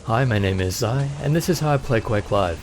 Hi, my name is Zai, and this is how I play Quake Live.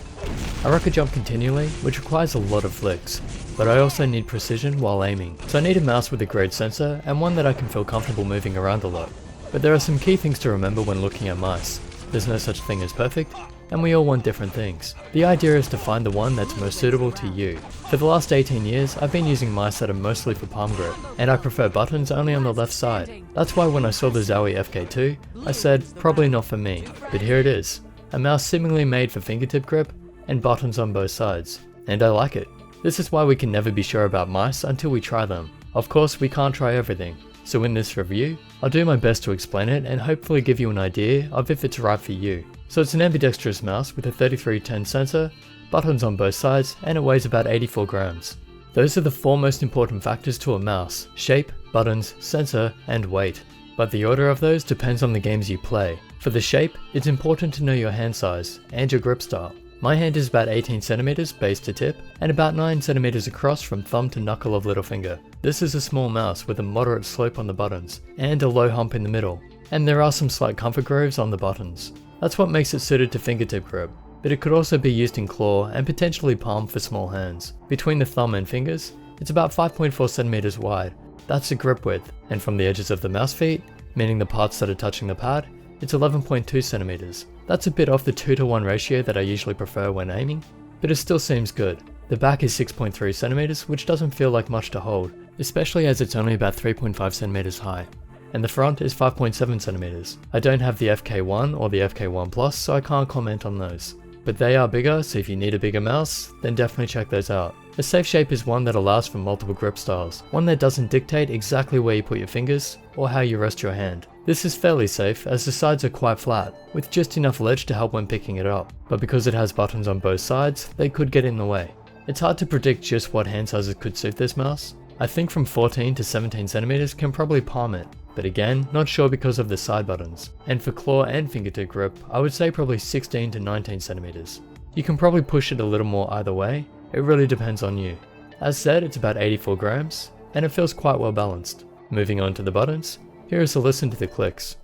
I rocket jump continually, which requires a lot of flicks, but I also need precision while aiming, so I need a mouse with a great sensor and one that I can feel comfortable moving around a lot. But there are some key things to remember when looking at mice. There's no such thing as perfect, and we all want different things. The idea is to find the one that's most suitable to you. For the last 18 years, I've been using mice that are mostly for palm grip, and I prefer buttons only on the left side. That's why when I saw the Zowie FK2, I said, probably not for me, but here it is. A mouse seemingly made for fingertip grip, and buttons on both sides. And I like it. This is why we can never be sure about mice until we try them. Of course, we can't try everything, so in this review, I'll do my best to explain it and hopefully give you an idea of if it's right for you. So it's an ambidextrous mouse with a 3310 sensor, buttons on both sides, and it weighs about 84 grams. Those are the four most important factors to a mouse: shape, buttons, sensor, and weight. But the order of those depends on the games you play. For the shape, it's important to know your hand size and your grip style. My hand is about 18 centimeters base to tip, and about 9 centimeters across from thumb to knuckle of little finger. This is a small mouse with a moderate slope on the buttons, and a low hump in the middle, and there are some slight comfort grooves on the buttons. That's what makes it suited to fingertip grip, but it could also be used in claw and potentially palm for small hands. Between the thumb and fingers, it's about 5.4 centimeters wide. That's the grip width, and from the edges of the mouse feet, meaning the parts that are touching the pad, it's 11.2 centimeters. That's a bit off the 2:1 ratio that I usually prefer when aiming, but it still seems good. The back is 6.3 centimeters, which doesn't feel like much to hold, especially as it's only about 3.5 centimeters high. And the front is 5.7 centimeters. I don't have the FK1 or the FK1 Plus, so I can't comment on those. But they are bigger, so if you need a bigger mouse, then definitely check those out. A safe shape is one that allows for multiple grip styles, one that doesn't dictate exactly where you put your fingers or how you rest your hand. This is fairly safe as the sides are quite flat, with just enough ledge to help when picking it up, but because it has buttons on both sides, they could get in the way. It's hard to predict just what hand sizes could suit this mouse. I think from 14 to 17 centimeters can probably palm it, but again, not sure because of the side buttons. And for claw and fingertip grip, I would say probably 16 to 19 centimeters. You can probably push it a little more either way, it really depends on you. As said, it's about 84 grams, and it feels quite well balanced. Moving on to the buttons, here is a listen to the clicks.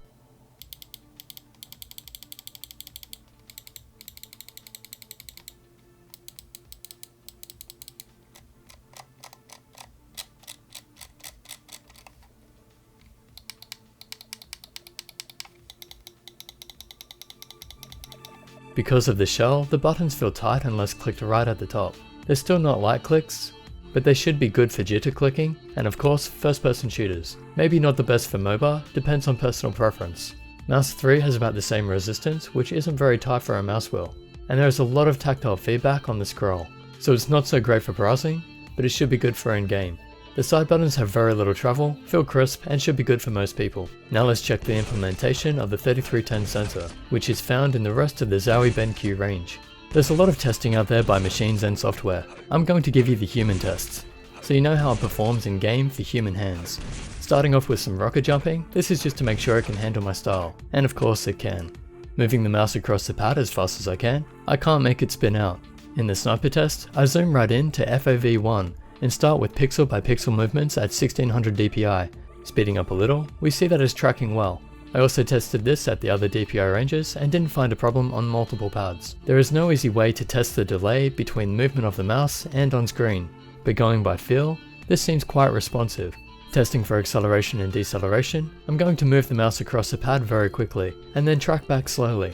Because of the shell, the buttons feel tight unless clicked right at the top. They're still not light clicks, but they should be good for jitter clicking, and of course, first-person shooters. Maybe not the best for MOBA, depends on personal preference. Mouse 3 has about the same resistance, which isn't very tight for a mouse wheel, and there is a lot of tactile feedback on the scroll, so it's not so great for browsing, but it should be good for in-game. The side buttons have very little travel, feel crisp, and should be good for most people. Now let's check the implementation of the 3310 sensor, which is found in the rest of the Zowie BenQ range. There's a lot of testing out there by machines and software. I'm going to give you the human tests, so you know how it performs in game for human hands. Starting off with some rocket jumping, this is just to make sure it can handle my style, and of course it can. Moving the mouse across the pad as fast as I can't make it spin out. In the sniper test, I zoom right in to FOV1, and start with pixel by pixel movements at 1600 DPI. Speeding up a little, we see that it's tracking well. I also tested this at the other DPI ranges and didn't find a problem on multiple pads. There is no easy way to test the delay between movement of the mouse and on screen, but going by feel, this seems quite responsive. Testing for acceleration and deceleration, I'm going to move the mouse across the pad very quickly, and then track back slowly.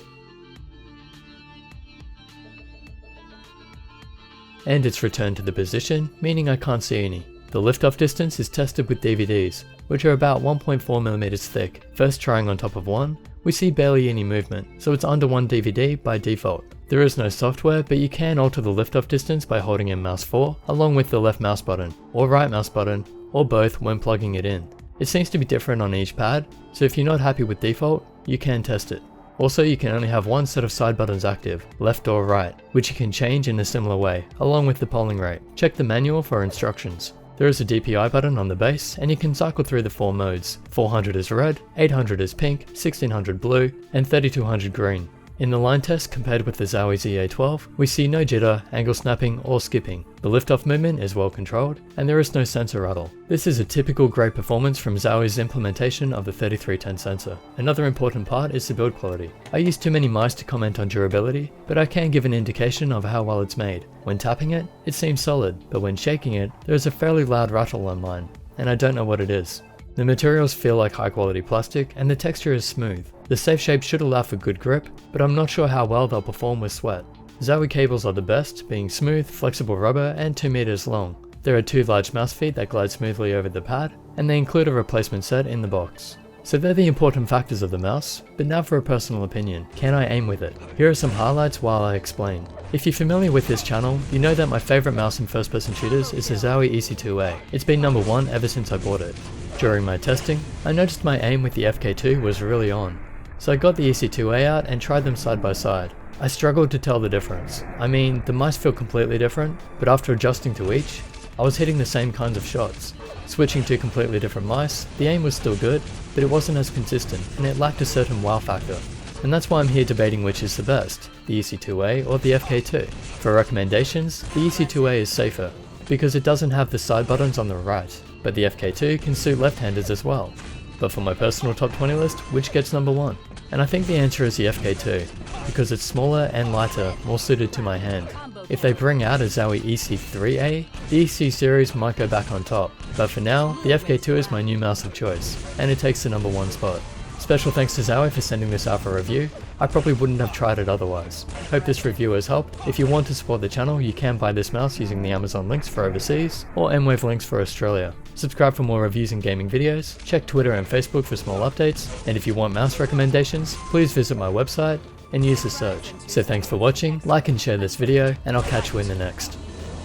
And it's returned to the position, meaning I can't see any. The lift-off distance is tested with DVDs, which are about 1.4mm thick. First trying on top of one, we see barely any movement, so it's under 1 DVD by default. There is no software, but you can alter the lift-off distance by holding in mouse 4, along with the left mouse button, or right mouse button, or both when plugging it in. It seems to be different on each pad, so if you're not happy with default, you can test it. Also, you can only have one set of side buttons active, left or right, which you can change in a similar way, along with the polling rate. Check the manual for instructions. There is a DPI button on the base, and you can cycle through the 4 modes. 400 is red, 800 is pink, 1600 blue, and 3200 green. In the line test compared with the Zowie ZA12, we see no jitter, angle snapping or skipping. The liftoff movement is well controlled, and there is no sensor rattle. This is a typical great performance from Zowie's implementation of the 3310 sensor. Another important part is the build quality. I use too many mice to comment on durability, but I can give an indication of how well it's made. When tapping it, it seems solid, but when shaking it, there is a fairly loud rattle on mine, and I don't know what it is. The materials feel like high quality plastic and the texture is smooth. The safe shape should allow for good grip, but I'm not sure how well they'll perform with sweat. Zowie cables are the best, being smooth, flexible rubber and 2 meters long. There are 2 large mouse feet that glide smoothly over the pad, and they include a replacement set in the box. So they're the important factors of the mouse, but now for a personal opinion. Can I aim with it? Here are some highlights while I explain. If you're familiar with this channel, you know that my favourite mouse in first person shooters is the Zowie EC2A. It's been number 1 ever since I bought it. During my testing, I noticed my aim with the FK2 was really on. So I got the EC2A out and tried them side by side. I struggled to tell the difference. I mean, the mice feel completely different, but after adjusting to each, I was hitting the same kinds of shots. Switching to completely different mice, the aim was still good, but it wasn't as consistent, and it lacked a certain wow factor. And that's why I'm here debating which is the best, the EC2A or the FK2. For recommendations, the EC2A is safer, because it doesn't have the side buttons on the right, but the FK2 can suit left-handers as well. But for my personal top 20 list, which gets number 1? And I think the answer is the FK2, because it's smaller and lighter, more suited to my hand. If they bring out a Zowie EC3A, the EC series might go back on top, but for now, the FK2 is my new mouse of choice, and it takes the number 1 spot. Special thanks to Zowie for sending this out for review. I probably wouldn't have tried it otherwise. Hope this review has helped. If you want to support the channel, you can buy this mouse using the Amazon links for overseas, or M-Wave links for Australia. Subscribe for more reviews and gaming videos, check Twitter and Facebook for small updates, and if you want mouse recommendations, please visit my website and use the search. So thanks for watching, like and share this video, and I'll catch you in the next.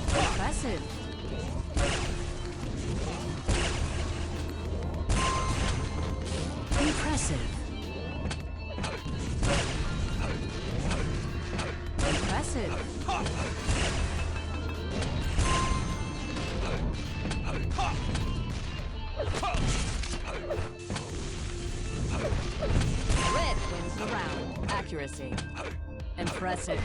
Impressive. Impressive. Impressive. Red wins the round. Accuracy. Impressive.